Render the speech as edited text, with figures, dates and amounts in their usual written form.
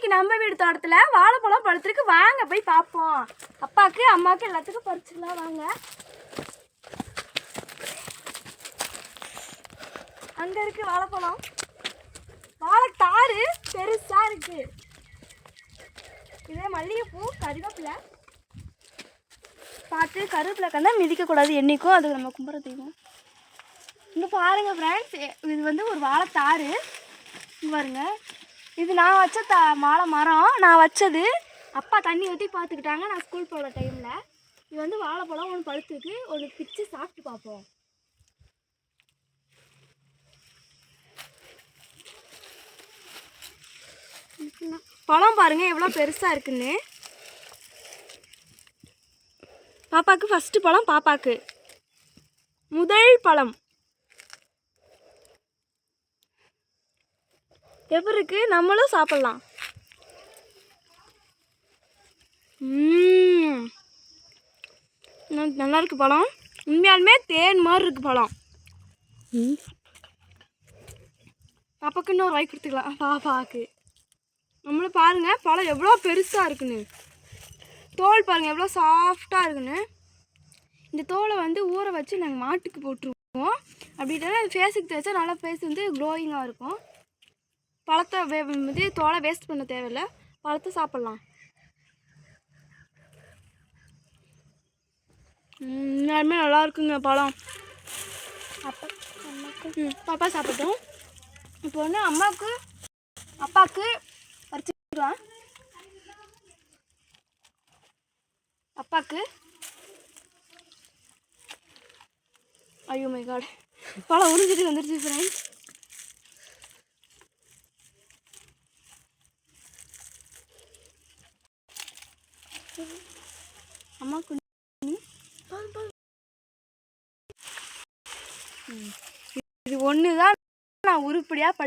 இன்னைக்கு நம்ம வீடு தோட்டத்தில் வாழைப்பழம் பழுத்திருக்கு. வாங்க போய் பார்ப்போம். அப்பாவுக்கு அம்மாவுக்கு எல்லாத்துக்கும் பறிச்சுக்கலாம் வாங்க. அங்கே இருக்கு வாழைப்பழம். வாழைத்தாறு பெருசா இருக்கு. இதே மல்லிகைப்பூ, கருவேப்பிலை. பார்த்து கருவேப்பிலை கண்டா மிதிக்கக்கூடாது என்றைக்கும், அது நம்ம கும்பிட தெய்வம். இங்கே பாருங்கள் ஃப்ரெண்ட்ஸ், இது வந்து ஒரு வாழைத்தாறு. இங்கே பாருங்க, இது நான் வச்ச மாலை மரம். நான் வச்சது அப்பா தண்ணி ஊற்றி பார்த்துக்கிட்டாங்க நான் ஸ்கூல் போகிற டைமில். இது வந்து வாழைப்பழம் ஒன்று பழுத்துருக்கு. ஒரு பிச்சு சாப்பிட்டு பார்ப்போம். பழம் பாருங்க எவ்வளோ பெருசாக இருக்குன்னு. பாப்பாவுக்கு ஃபஸ்ட்டு பழம், பாப்பாவுக்கு முதல் பழம். எப்படி இருக்கு? நம்மளும் சாப்பிட்லாம். நல்லா இருக்கு பழம். உண்மையாலுமே தேன் மாதிரி இருக்கு பழம். பாப்பாவுக்கு இன்னொரு வாய் கொடுத்துக்கலாம். பாப்பாவுக்கு நம்மளும் பாருங்க பழம் எவ்வளோ பெருசாக இருக்குன்னு. தோல் பாருங்கள் எவ்வளோ சாஃப்டாக இருக்குன்னு. இந்த தோலை வந்து ஊற வச்சு நாங்கள் மாட்டுக்கு போட்டுருவோம். அப்படின்னா அது ஃபேஸுக்கு தேய்ச்சா நல்லா ஃபேஸ் வந்து க்ளோயிங்காக இருக்கும். பழத்தை வந்து தோலை வேஸ்ட் பண்ண தேவையில்லை, பழத்தை சாப்பிட்லாம். எல்லாருமே நல்லா இருக்குங்க பழம். பாப்பா சாப்பிட்டோம். இப்போ வந்து அம்மாவுக்கு அப்பாவுக்கு பறிச்சுக்கலாம். அப்பாவுக்கு ஐயோ மை காட், பழம் உறிஞ்சிட்டு வந்துருச்சு ஃப்ரெண்ட்ஸ். அம்மாவுக்கு இது ஒன்று தான் நான் உருப்படியாக